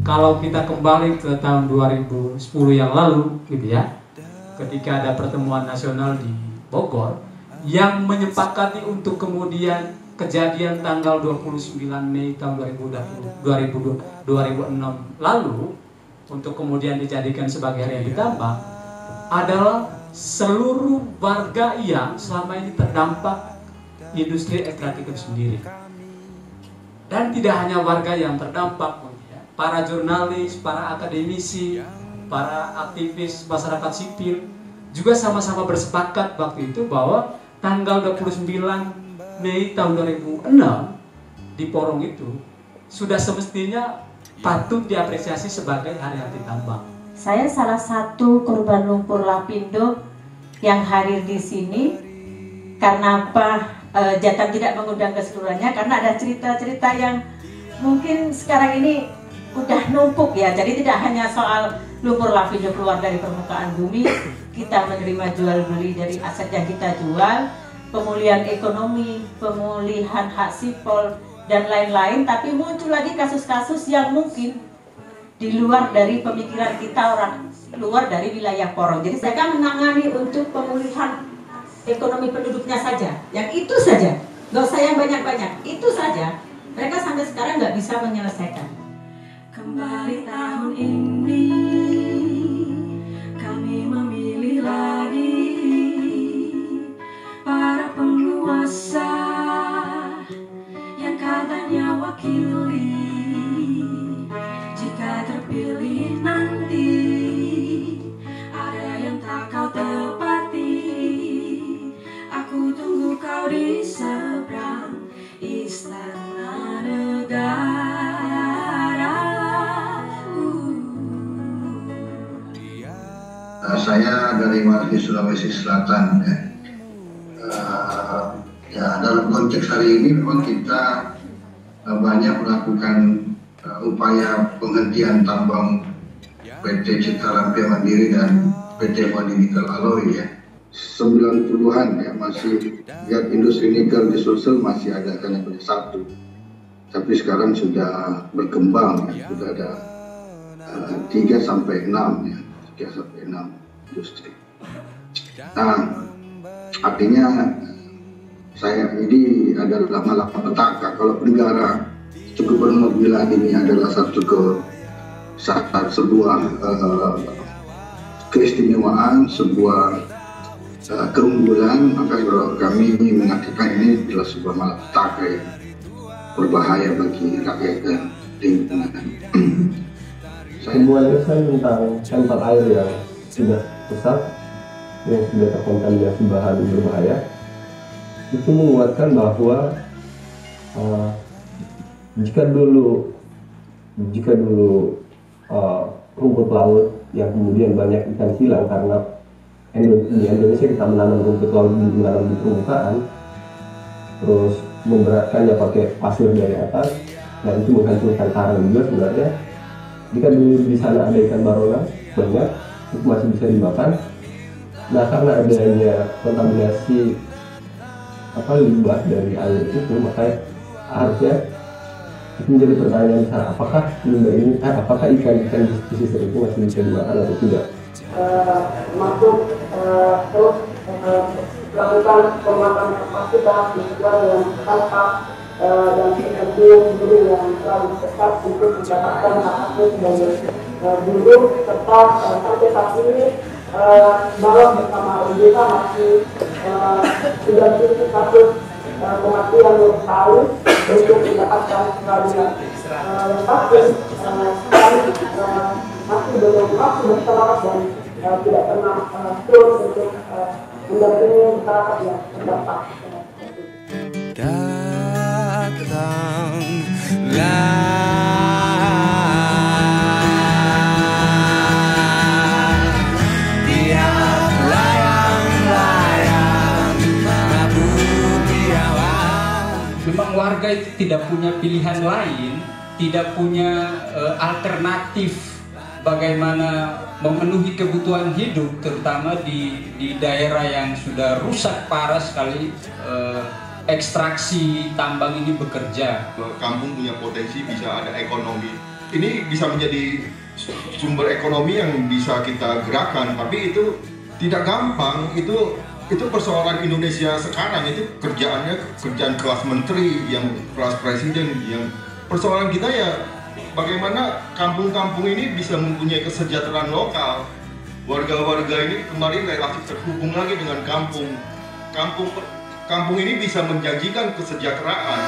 Kalau kita kembali ke tahun 2010 yang lalu gitu ya, ketika ada pertemuan nasional di Bogor yang menyepakati untuk kemudian kejadian tanggal 29 Mei tahun 2006 lalu untuk kemudian dijadikan sebagai hari yang ditambah adalah seluruh warga yang selama ini terdampak industri ekstraktif itu sendiri. Dan tidak hanya warga yang terdampak, para jurnalis, para akademisi, para aktivis masyarakat sipil juga sama-sama bersepakat waktu itu bahwa tanggal 29 Mei tahun 2006 di Porong itu sudah semestinya patut diapresiasi sebagai hari anti tambang. Saya salah satu korban lumpur lapindo yang hadir di sini. Karena apa Jatan tidak mengundang keseluruhannya? Karena ada cerita-cerita yang mungkin sekarang ini udah numpuk ya. Jadi tidak hanya soal lumpur lapindo keluar dari permukaan bumi, kita menerima jual beli dari aset yang kita jual, pemulihan ekonomi, pemulihan hak sipol dan lain-lain. Tapi muncul lagi kasus-kasus yang mungkin di luar dari pemikiran kita, orang luar dari wilayah Porong. Jadi saya menangani untuk pemulihan ekonomi penduduknya saja, yang itu saja, nggak usah yang banyak-banyak, itu saja. Mereka sampai sekarang nggak bisa menyelesaikan. Kembali tahun ini, kami memilih lagi para penguasa yang katanya wakili. Jika terpilih nanti, ada yang tak kau tepati. Aku tunggu kau di seberang istana negara. Saya dari Walhi Sulawesi Selatan ya. Dalam konteks hari ini memang kita banyak melakukan upaya penghentian tambang PT Citarum Mandiri dan PT Wadi Nikel Alloy ya. 90-an ya, masih lihat industri nikel di Sulsel masih ada hanya satu, tapi sekarang sudah berkembang ya, sudah ada 3 sampai 6 ya, 3 sampai 6 industri. Nah, artinya saya ini adalah malapetaka kalau negara gubernur bilang ini adalah sebuah keistimewaan, sebuah keunggulan, maka kalau kami mengatakan ini adalah sebuah malapetaka yang berbahaya bagi rakyat dan lingkungan. Sebuah desain tentang sampel air yang sudah rusak, yang sudah terkontaminasi bahan berbahaya, itu menguatkan bahwa jika dulu rumput laut yang kemudian banyak ikan hilang karena di Indonesia kita menanam rumput laut di permukaan, terus memberatkannya pakai pasir dari atas, dan itu menghancurkan karang juga sebenarnya. Jika dulu di sana ada ikan baronang banyak, itu masih bisa dimakan. Nah, karena adanya kontaminasi limbah dari air itu, maka harusnya itu menjadi pertanyaan besar, apakah limbah ini, apakah ikan-ikan di pesisir itu masih bisa dimakan atau tidak? Terus melakukan penguatan kapasitas dengan tangkap dan sinergi guru yang selalu tetap untuk mendapatkan hak-haknya sebagai guru, serta sampai saat ini Balon bersama OJK masih 90 kasus kematian yang tahu untuk mendapatkan keadilan. Yang pasti kami masih bersemangat dan tidak pernah turun untuk mendampingi masyarakat yang terdampak. Memang warga itu tidak punya pilihan lain, tidak punya alternatif bagaimana memenuhi kebutuhan hidup, terutama di daerah yang sudah rusak parah sekali. Ekstraksi tambang ini bekerja. Kampung punya potensi, bisa ada ekonomi ini bisa menjadi sumber ekonomi yang bisa kita gerakkan, tapi itu tidak gampang. Itu persoalan Indonesia sekarang, itu kerjaan kelas menteri, yang kelas presiden, yang persoalan kita ya bagaimana kampung-kampung ini bisa mempunyai kesejahteraan lokal. Warga-warga ini kemarin relatif terhubung lagi dengan kampung ini bisa menjanjikan kesejahteraan.